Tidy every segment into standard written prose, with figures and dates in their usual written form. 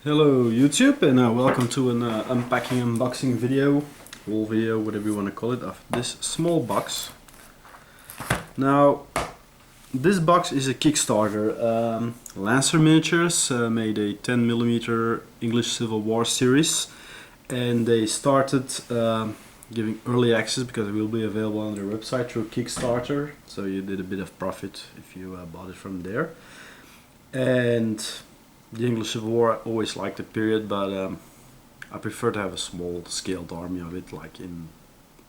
Hello YouTube, and welcome to an unpacking unboxing video, haul video, whatever you want to call it, of this small box. Now this box is a Kickstarter. Lancer Miniatures made a 10mm English Civil War series, and they started giving early access because it will be available on their website through Kickstarter, so you did a bit of profit if you bought it from there. And the English Civil War, I always liked the period, but I prefer to have a small scaled army of it, like in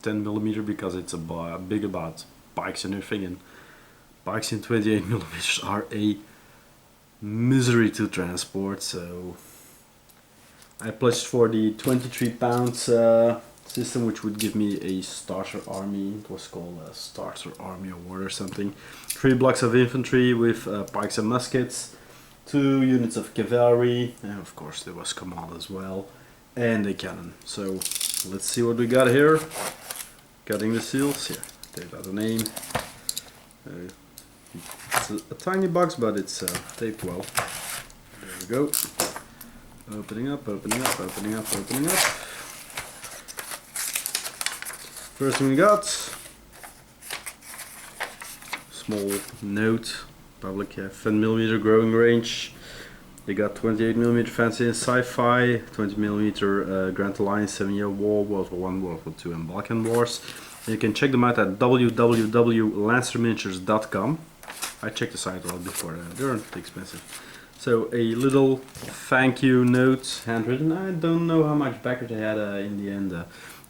10mm, because it's big about bikes and everything, and bikes in 28mm are a misery to transport. So I pledged for the 23 pounds system, which would give me a starter army. It was called a starter army award or something. 3 blocks of infantry with pikes and muskets, 2 units of cavalry, and of course there was command as well, and a cannon. So let's see what we got here. Cutting the seals. Here, they've got a name. It's a tiny box, but it's taped well. There we go. Opening up, opening up, opening up, opening up. First thing we got, small note. Public 10mm growing range. They got 28mm fancy and sci-fi, 20mm Grand Alliance, 7-Year War, World War I, World War II, and Balkan Wars. And you can check them out at www.lancerminiatures.com. I checked the site out before, they aren't expensive. So a little thank you note, handwritten. I don't know how much backer they had in the end.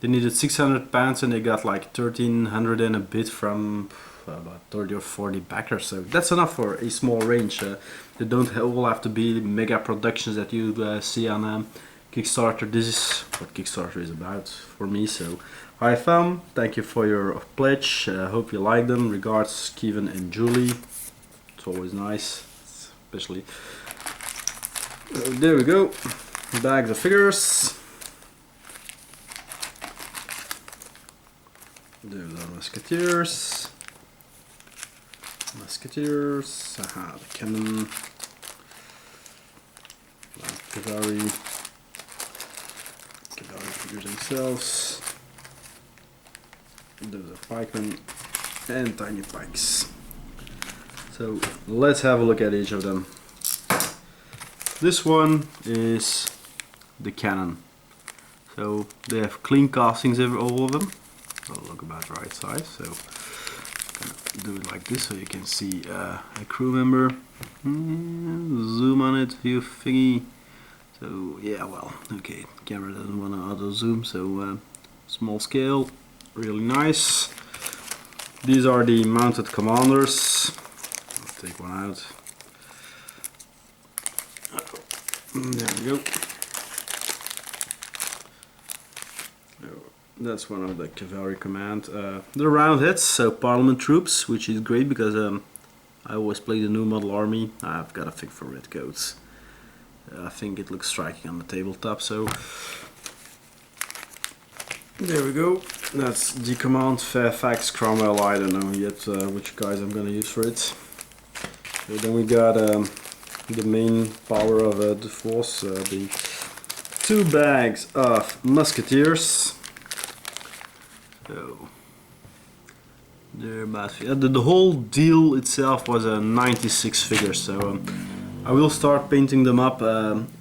They needed 600 pounds and they got like 1300 and a bit from about 30 or 40 backers, so that's enough for a small range. They don't all have to be mega productions that you see on Kickstarter. This is what Kickstarter is about for me, so hi fam, thank you for your pledge. Hope you like them. Regards, Kevin and Julie. It's always nice, especially. There we go, bags of figures. There's our musketeers. Aha, the cannon, cavalry figures themselves, those are pikemen and tiny pikes. So let's have a look at each of them. This one is the cannon. So they have clean castings over all of them. They'll look about the right size. So do it like this so you can see a crew member. Zoom on it, view thingy. So yeah, well, okay, camera doesn't want to auto zoom, so small scale, really nice. These are the mounted commanders. I'll take one out. There we go. That's one of the cavalry command. The round heads, so Parliament troops, which is great because I always play the new model army. I've got a thing for red coats. I think it looks striking on the tabletop, so there we go. That's the command, Fairfax, Cromwell, I don't know yet which guys I'm gonna use for it. So then we got the main power of the force, the 2 bags of musketeers. So they're about the whole deal itself was a 96 figures. So I will start painting them up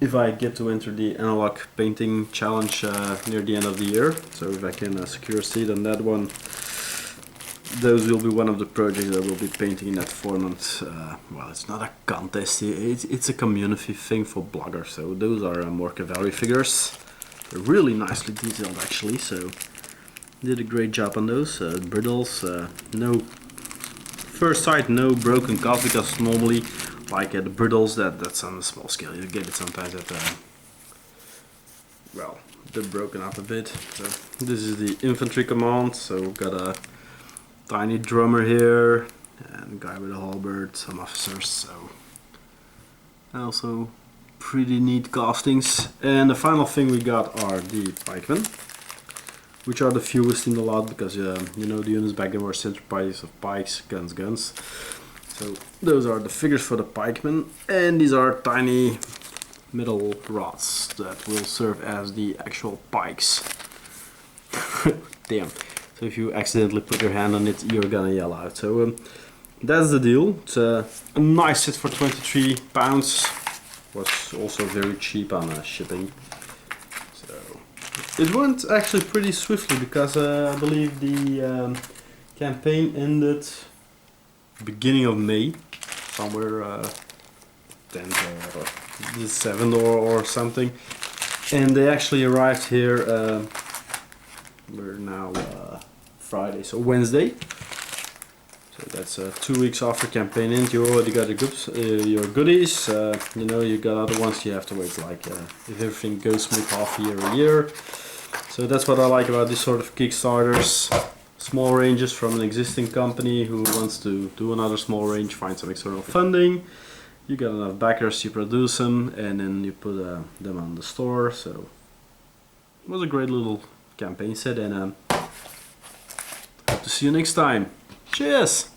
if I get to enter the analog painting challenge near the end of the year. So if I can secure a seat on that one, those will be one of the projects that will be painting in that format. Well, it's not a contest, it's a community thing for bloggers. So those are more cavalry figures. They're really nicely detailed actually. So did a great job on those. Briddles, no, first sight no broken cuff, because normally like the briddles that's on a small scale, you get it sometimes at well, they're broken up a bit. So this is the infantry command, so got a tiny drummer here and a guy with a halberd, some officers, so also pretty neat castings. And the final thing we got are the pikemen, which are the fewest in the lot because you know the units back then were centerpieces of pikes, guns. So those are the figures for the pikemen, and these are tiny metal rods that will serve as the actual pikes. Damn. So if you accidentally put your hand on it, you're gonna yell out. So that's the deal. It's a nice set for £23. Was also very cheap on shipping. So it went actually pretty swiftly because I believe the campaign ended beginning of May, somewhere 10th or the 7th or something, and they actually arrived here. We're now Friday, so Wednesday. So that's 2 weeks after campaign end. You already got your goodies. You know, you got other ones you have to wait, like if everything goes smooth, half a year. So that's what I like about this sort of Kickstarters. Small ranges from an existing company who wants to do another small range, find some external funding. You got enough backers, you produce them, and then you put them on the store. So it was a great little campaign set, and hope to see you next time. Cheers!